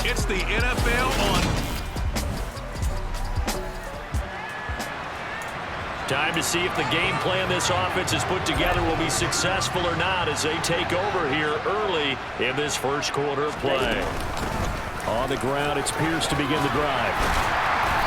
It's the NFL on. Time to see if the game plan this offense has put together will be successful or not as they take over here early in this first quarter of play. On the ground, it's Pierce to begin the drive.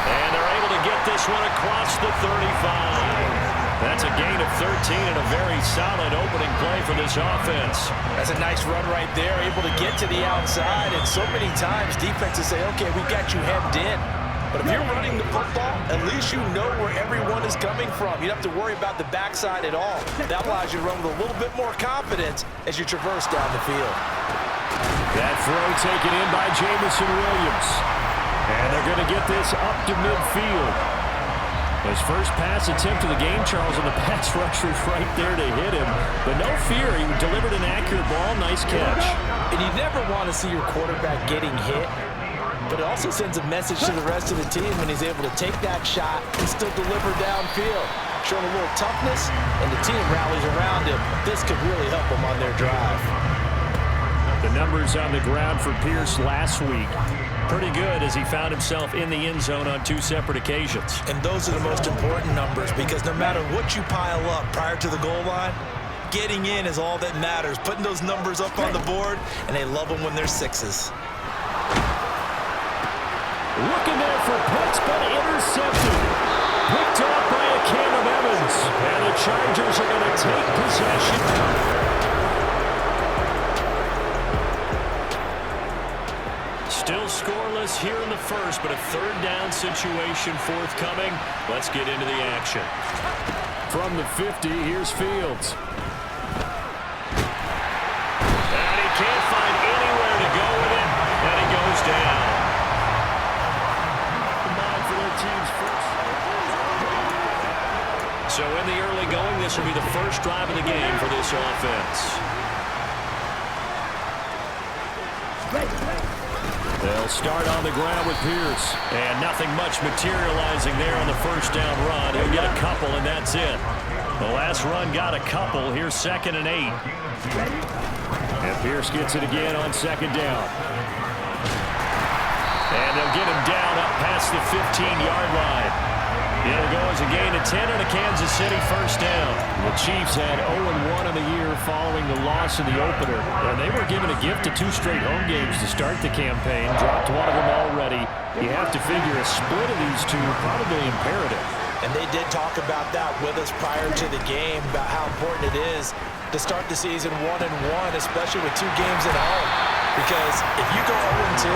And they're able to get this one across the 35. That's a gain of 13 and a very solid opening play for this offense. That's a nice run right there, able to get to the outside. And so many times defenses say, okay, we got you hemmed in. But if you're running the football, at least you know where everyone is coming from. You don't have to worry about the backside at all. That allows you to run with a little bit more confidence as you traverse down the field. That throw taken in by Jamison Williams. And they're going to get this up to midfield. His first pass attempt of the game, Charles, and the pass rusher right there to hit him. But no fear, he delivered an accurate ball. Nice catch. And you never want to see your quarterback getting hit. But it also sends a message to the rest of the team when he's able to take that shot and still deliver downfield. Showing a little toughness, and the team rallies around him. This could really help them on their drive. The numbers on the ground for Pierce last week. Pretty good as he found himself in the end zone on 2 separate occasions. And those are the most important numbers because no matter what you pile up prior to the goal line, getting in is all that matters. Putting those numbers up on the board, and they love them when they're 6s. Looking there for Pitts, but intercepted. Picked off by a Cam Evans. And the Chargers are going to take possession. Still scoreless here in the first, but a third down situation forthcoming. Let's get into the action. From the 50, here's Fields. And he can't find anywhere to go with it, and he goes down. So in the early going, this will be the first drive of the game for this offense. They'll start on the ground with Pierce. And nothing much materializing there on the first down run. He'll get a couple, and that's it. The last run got a couple. Here's 2nd and 8. And Pierce gets it again on 2nd down. And they'll get him down up past the 15-yard line. It'll go as a gain of 10 and a Kansas City first down. The Chiefs had 0-1 in the year following the loss in the opener. And they were given a gift of 2 straight home games to start the campaign. Dropped one of them already. You have to figure a split of these two probably imperative. And they did talk about that with us prior to the game, about how important it is to start the season 1-1, especially with 2 games at home. Because if you go 0-2,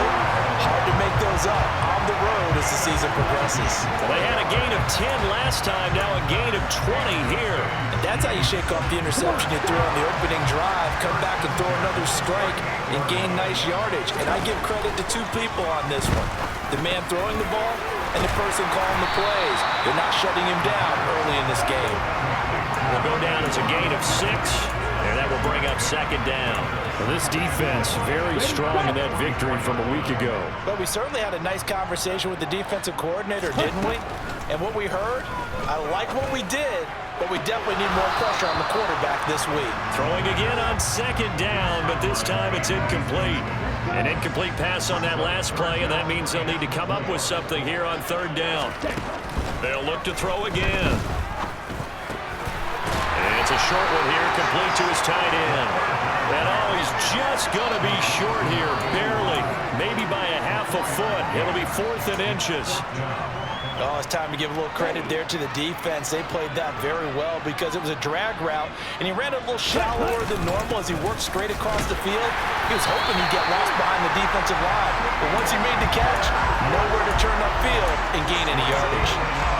hard to make those up on the road as the season progresses. Well, they had a gain of 10 last time, now a gain of 20 here. And that's how you shake off the interception you threw on the opening drive, come back and throw another strike and gain nice yardage. And I give credit to 2 people on this one. The man throwing the ball and the person calling the plays. They're not shutting him down early in this game. Will go down as a gain of 6. And that will bring up 2nd down. Well, this defense very strong in that victory from a week ago. But we certainly had a nice conversation with the defensive coordinator, didn't we? And what we heard, I like what we did, but we definitely need more pressure on the quarterback this week. Throwing again on 2nd down, but this time it's incomplete. An incomplete pass on that last play, and that means they'll need to come up with something here on 3rd down. They'll look to throw again. It's a short one here, complete to his tight end. And he's just going to be short here, barely, maybe by a half a foot. It'll be 4th and inches. Oh, it's time to give a little credit there to the defense. They played that very well because it was a drag route, and he ran a little shallower than normal as he worked straight across the field. He was hoping he'd get lost behind the defensive line, but once he made the catch, nowhere to turn upfield and gain any yardage.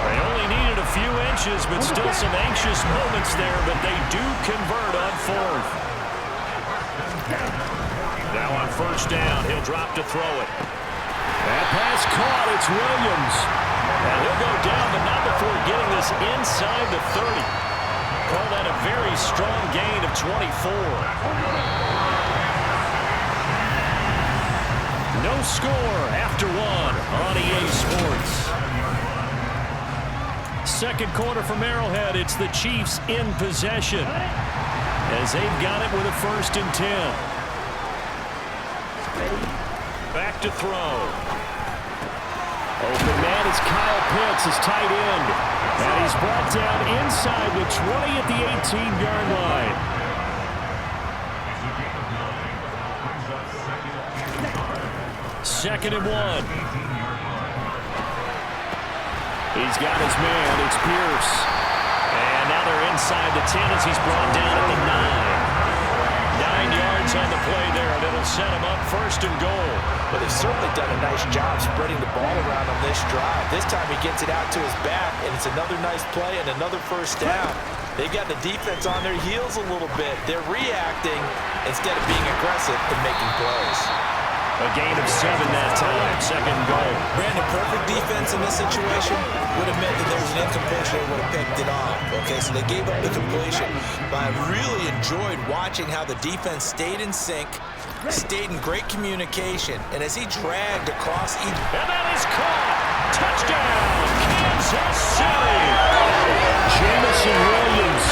They only needed a few inches, but still some anxious moments there, but they do convert on 4th. Now on 1st down, he'll drop to throw it. That pass caught, it's Williams. And he'll go down, but not before getting this inside the 30. Call that a very strong gain of 24. No score after 1 on EA Sports. 2nd quarter from Arrowhead, it's the Chiefs in possession as they've got it with a 1st and 10. Back to throw. Open man is Kyle Pitts, his tight end. And he's brought down inside the 20 at the 18-yard line. Second and 1. He's got his man. It's Pierce. And now they're inside the 10 as he's brought down at the 9. 9 yards on the play there, and it'll set him up first and goal. But they've certainly done a nice job spreading the ball around on this drive. This time he gets it out to his back, and it's another nice play and another first down. They've got the defense on their heels a little bit. They're reacting instead of being aggressive and making plays. A gain of 7 that time, second goal. Brandon, perfect defense in this situation would have meant that there was an incompletion. They would have picked it off. Okay, so they gave up the completion. But I really enjoyed watching how the defense stayed in sync, stayed in great communication, and as he dragged across each... And that is caught! Touchdown! Kansas City! Jamison Williams,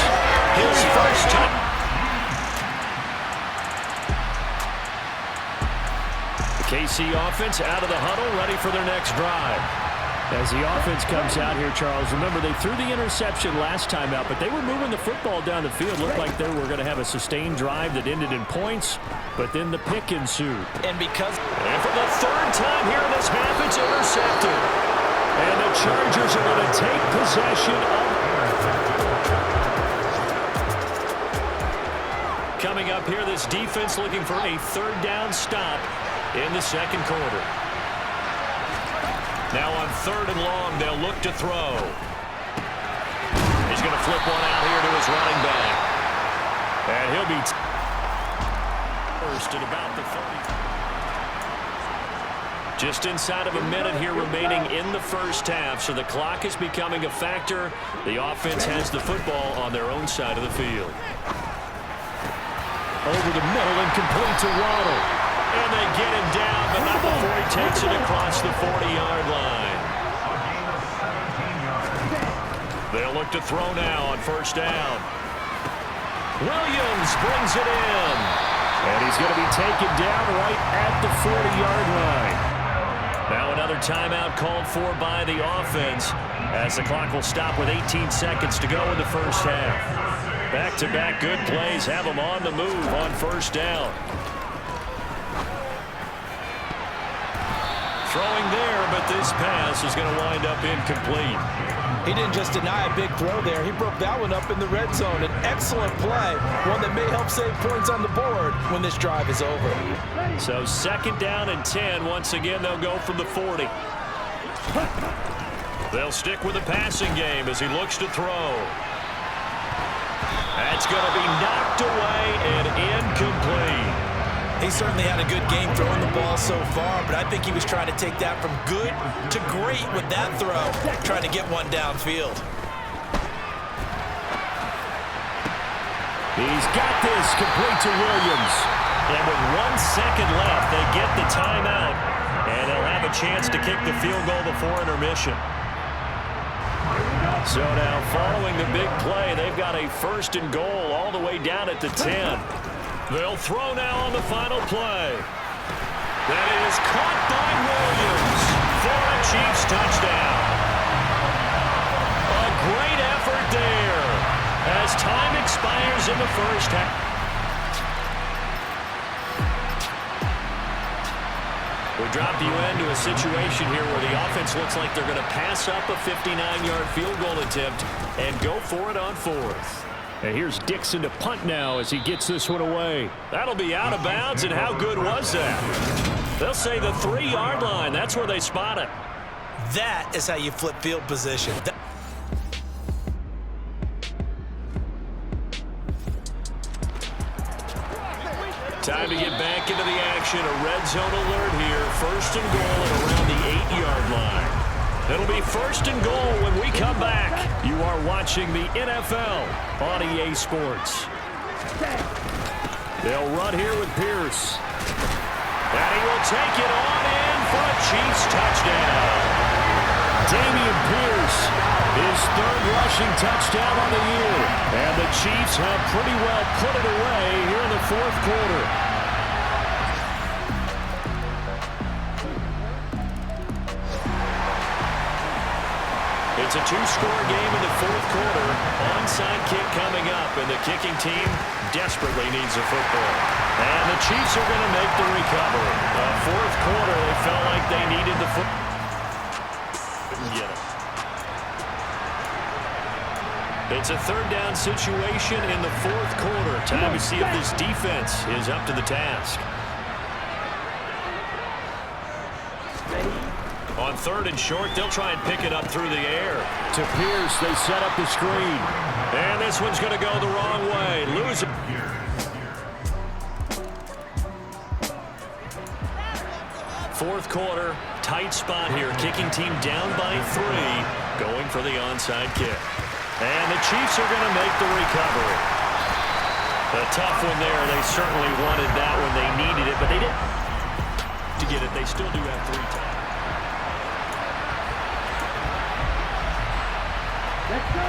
his first touchdown. KC offense out of the huddle, ready for their next drive. As the offense comes out here, Charles, remember they threw the interception last time out, but they were moving the football down the field. Looked like they were going to have a sustained drive that ended in points, but then the pick ensued. And for the third time here in this half, it's intercepted. And the Chargers are going to take possession of... Coming up here, this defense looking for a third down stop in the second quarter. Now on third and long, they'll look to throw. He's going to flip one out here to his running back. And he'll be first at about the 30. Just inside of a minute here remaining in the first half, so the clock is becoming a factor. The offense has the football on their own side of the field. Over the middle and complete to Waddle. And they get him down, but not before he takes it across the 40-yard line. They'll look to throw now on first down. Williams brings it in. And he's going to be taken down right at the 40-yard line. Now another timeout called for by the offense as the clock will stop with 18 seconds to go in the first half. Back-to-back good plays have them on the move on first down. Throwing there, but this pass is going to wind up incomplete. He didn't just deny a big throw there. He broke that one up in the red zone. An excellent play, one that may help save points on the board when this drive is over. So second down and 10. Once again, they'll go from the 40. They'll stick with the passing game as he looks to throw. That's going to be knocked away and incomplete. He certainly had a good game throwing the ball so far, but I think he was trying to take that from good to great with that throw, trying to get one downfield. He's got this complete to Williams. And with 1 second left, they get the timeout, and they'll have a chance to kick the field goal before intermission. So now following the big play, they've got a first and goal all the way down at the 10. They'll throw now on the final play. That is caught by Williams for a Chiefs touchdown. A great effort there as time expires in the first half. We dropped you into a situation here where the offense looks like they're going to pass up a 59-yard field goal attempt and go for it on fourth. And here's Dixon to punt now as he gets this one away. That'll be out of bounds, and how good was that? They'll say the 3-yard line. That's where they spot it. That is how you flip field position. Time to get back into the action. A red zone alert here. First and goal at around the 8-yard line. It'll be first and goal when we come back. You are watching the NFL on EA Sports. They'll run here with Pierce. And he will take it on in for a Chiefs touchdown. Dameon Pierce, his third rushing touchdown on the year. And the Chiefs have pretty well put it away here in the fourth quarter. It's a two-score game in the fourth quarter. Onside kick coming up, and the kicking team desperately needs a football. And the Chiefs are going to make the recovery. Fourth quarter, they felt like they needed the football. Couldn't get it. It's a third down situation in the fourth quarter. Time to see if this defense is up to the task. On third and short, they'll try and pick it up through the air. To Pierce, they set up the screen. And this one's going to go the wrong way. Lose it. Fourth quarter, tight spot here. Kicking team down by 3, going for the onside kick. And the Chiefs are going to make the recovery. A tough one there. They certainly wanted that when they needed it, but they didn't to get it. They still do have 3 times. Let's go.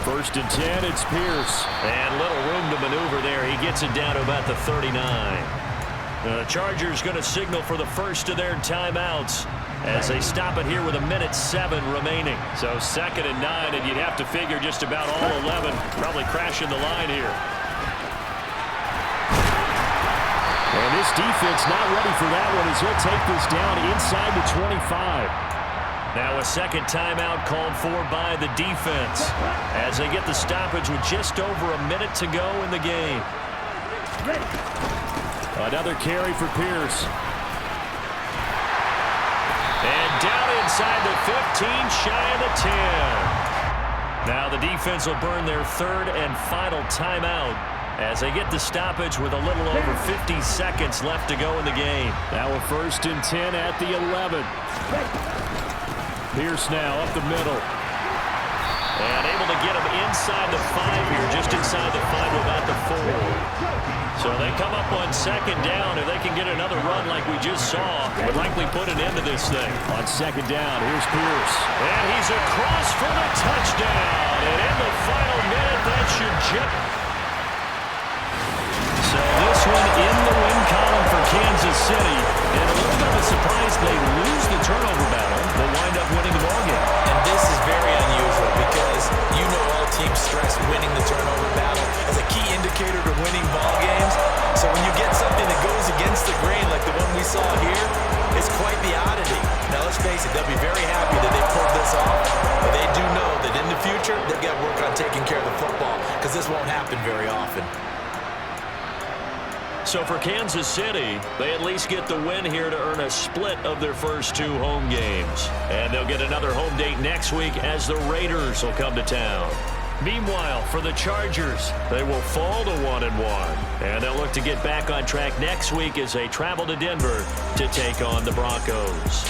First and 10, it's Pierce. And little room to maneuver there. He gets it down to about the 39. The Chargers going to signal for the first of their timeouts as they stop it here with 1:07 remaining. So 2nd and 9, and you'd have to figure just about all 11 probably crashing the line here. And this defense not ready for that one as he'll take this down inside the 25. Now a second timeout called for by the defense as they get the stoppage with just over a minute to go in the game. Another carry for Pierce. And down inside the 15, shy of the 10. Now the defense will burn their third and final timeout as they get the stoppage with a little over 50 seconds left to go in the game. Now a 1st and 10 at the 11. Pierce now up the middle. And able to get him inside the 5 here, just inside the 5, about the 4. So they come up on 2nd down. If they can get another run like we just saw, would likely put an end to this thing. On 2nd down, here's Pierce. And he's across for the touchdown. And in the final minute, that should jump. So this one in the win column for Kansas City. And a little bit of a surprise, they lose the turnover battle. They'll wind up winning the ballgame. And this is very unusual because you know all teams stress winning the turnover battle as a key indicator to winning ball games. So when you get something that goes against the grain like the one we saw here, it's quite the oddity. Now let's face it, they'll be very happy that they pulled this off, but they do know that in the future they've got to work on taking care of the football because this won't happen very often. So for Kansas City, they at least get the win here to earn a split of their first 2 home games. And they'll get another home date next week as the Raiders will come to town. Meanwhile, for the Chargers, they will fall to 1-1. And they'll look to get back on track next week as they travel to Denver to take on the Broncos.